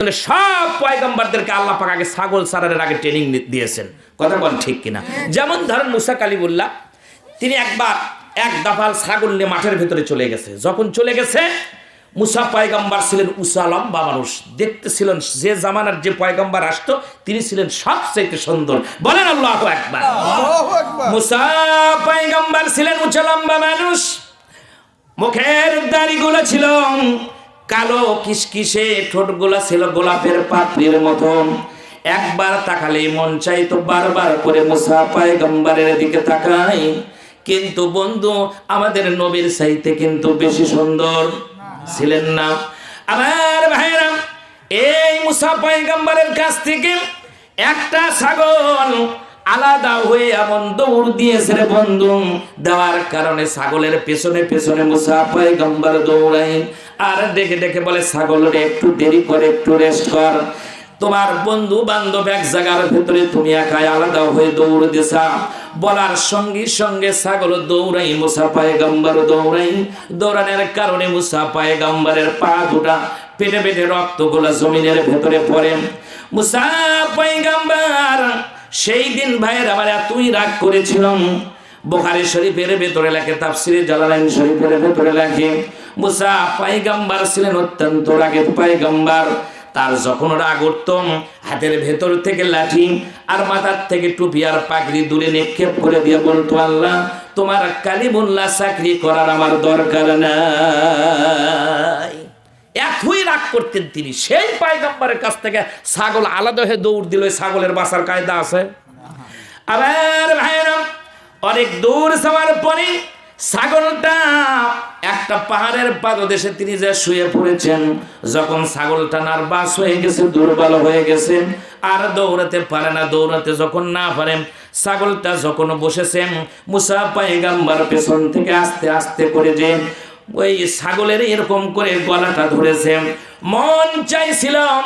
সব পয়গম্বরদেরকে আল্লাহ পাক আগে ছাগল ছাড়ার আগে ট্রেনিং দিয়েছেন, কথা বল ঠিক কিনা? যেমন ধরেন মুসা কালিমুল্লাহ, তিনি একবার এক দাফাল ছাগল নিয়ে মাঠের ভেতরে চলে গেছে। যখন চলে গেছে, মুসা পয়গম্বর ছিলেন উঁচা লম্বা মানুষ, দেখতে ছিলেন যে জামানার যে পয়গম্বর আসতো তিনি ছিলেন সবচেয়ে সুন্দর। বলেন আল্লাহু আকবার। মুসা পয়গম্বর ছিলেন উঁচা লম্বা মানুষ, মুখের দাড়িগুলো ছিল কালো কিসকিসে, ঠোঁটগুলা ছিল গোলাপের পাপড়ির মতন। একবার তাকালেই মন চাইতো বারবার করে মুসা পয়গম্বরের দিকে তাকাই, কিন্তু বন্ধু আমাদের নবীর চাইতে কিন্তু বেশি সুন্দর ছিলেন না। আমার ভাইরা, এই মুসা পয়গম্বরের কাছ থেকে একটা ছাগল আলাদা হয়ে এমন দৌড় দিয়েছে রে বন্ধু, দেওয়ার কারণে ছাগলের পেছনে পেছনে মুসা পয়গম্বর দৌড়াই আর ডেকে ডেকে বলে, ছাগল রে একটু দেরি করে, একটু রেস্ট কর। তোমার বন্ধু বান্ধব এক জায়গার ভেতরে, তুমি একাই আলাদা হয়ে দৌড় দিছা। বলার সঙ্গে সঙ্গে ছাগল দৌড়াই, মুসা পয়গম্বর দৌড়াই। দৌড়ানোর কারণে মুসা পয়গম্বরের পা দুটা পেটে পেটে রক্তগুলা জমিনের ভেতরে পড়ে। মুসা পয়গম্বর সেই দিন ভাইয়ের আমার এতই রাগ করেছিলাম, বুখারী শরীফের ভেতরে লেখে, তাফসিরে জালালাইন শরীফের ভেতরে লেখে, মুসা পয়গম্বর ছিলেন অত্যন্ত রাগের পয়গম্বর। তার যখন রাগ উঠত, হাতের ভেতর থেকে লাঠি আর মাথার থেকে টুপি আর পাগড়ি দূরে নিক্ষেপ করে দিয়ে বলতো, আল্লাহ তোমার কালিমুল্লাহ চাকরি করার আমার দরকার নাই। এতই রাগ করতেন তিনি। সেই পয়গম্বরের কাছ থেকে ছাগল আলাদা হয়ে দৌড় দিল, ছাগলের বাসার কায়দা আছে? আবার ভাইরা, অনেক দূর যাওয়ার পরে ছাগলটা একটা পাহাড়ের পাদদেশে তিনি যে শুয়ে পড়েছেন। যখন ছাগলটা নার্ভাস হয়ে গেছে, দুর্বল হয়ে গেছে, আর দৌড়াতে পারে না, দৌড়াতে যখন না পারে, ছাগলটা যখন বসেছেন, মুসা পয়গম্বর পেছন থেকে আস্তে আস্তে করে যে ওই ছাগলের এরকম করে গলাটা ধরেছে। মন চাইছিলাম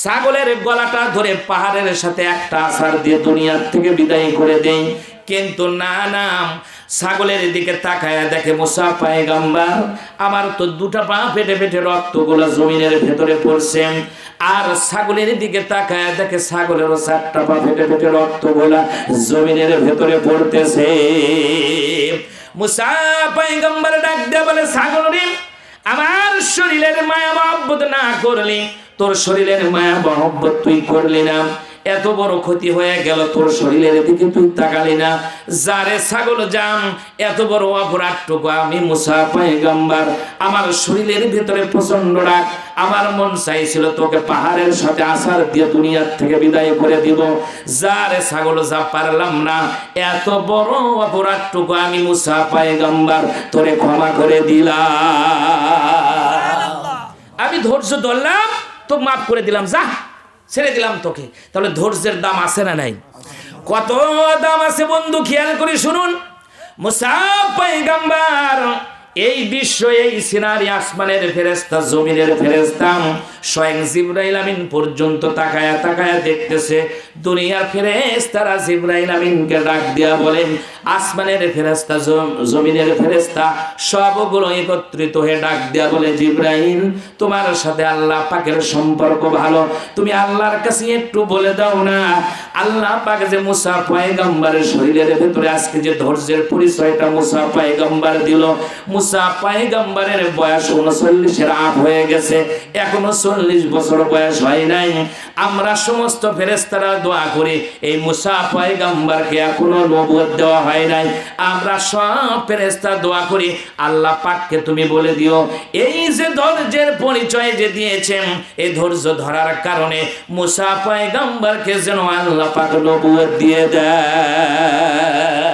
ছাগলের গলাটা ধরে পাহাড়ের সাথে একটা আছাড় দিয়ে দুনিয়ার থেকে বিদায় করে দেই, কিন্তু না না, ছাগলের দিকে তাকায়া দেখে মুসা পয়গম্বর আমার তো দুটা পা পেটে পেটে রক্তগুলো জমিনের ভেতরে পড়ছে, আর ছাগলের দিকে তাকায়া দেখে ছাগলেরও চারটা পা পেটে পেটে রক্তগুলা জমিনের ভেতরে পড়তেছে। মুসা পয়গম্বর ডাক দিয়ে বলে, ছাগল রে, আমার শরীরের মায়া মহব্বত না করলি, তোর শরীরের মায়া মহব্বত তুই করলি না, এত বড় ক্ষতি হয়ে গেল, তোর শরীরের দিকে তুই তাকালি না। যারে ছাগল জাম, এত বড় অপরাধটুকু আমি মুসা পয়গম্বর, আমার শরীরের ভিতরে প্রচন্ড রাগ, আমার মন চাইছিল তোকে পাহাড়ের সাথে আছাড় দিয়ে দুনিয়ার থেকে বিদায় করে দিব। যারে ছাগল যা পারলাম না, এত বড় অপরাধটুকু আমি মুসা পয়গম্বর তোরে ক্ষমা করে দিলাম। আমি ধৈর্য ধরলাম, তোকে মাফ করে দিলাম, যা ছেড়ে দিলাম তোকে। তাহলে ধৈর্যের দাম আছে না নাই? কত দাম আছে বন্ধু, খেয়াল করে শুনুন। মুসা পয়গম্বর এই বিশ্ব, এই সিনারি, আসমানের ফেরেশতা, জমিনের ফেরেশতা, স্বয়ং জিবরাইল আমিন পর্যন্ত তাকায়া তাকায়া দেখতেছে। দুনিয়ার ফেরেশতারা জিবরাইল আমিনকে ডাক দিয়া বলেন, আসমানের ফেরেশতা, জমিনের ফেরেশতা সবগুলো একত্রিত হয়ে ডাক দিয়া বলে, জিবরাইল তোমার সাথে আল্লাহ পাকের সম্পর্ক ভালো, তুমি আল্লাহর কাছে একটু বলে দাও না, আল্লাহ পাক যে মুসা পয়গম্বরের শরীরের ভেতরে আজকে যে ধৈর্যের পরিচয়টা মুসা পয়গম্বর দিল, মুসা পয়গম্বরের বয়স 39-এর আপ হয়ে গেছে, এখনো 40 বছর বয়স হয় নাই। আমরা সমস্ত ফেরেশতারা দোয়া করি, এই মুসা পয়গম্বরকে এখনো নবুয়ত দেওয়া হয় নাই। আমরা সব ফেরেশতা দোয়া করি, আল্লাহ পাককে তুমি বলে দিও, এই যে ধৈর্যের পরিচয় যে দিয়েছেন, এই ধৈর্য ধরার কারণে মুসা পয়গম্বরকে যেন আল্লাহ পাক নবুয়ত দিয়ে দেয়।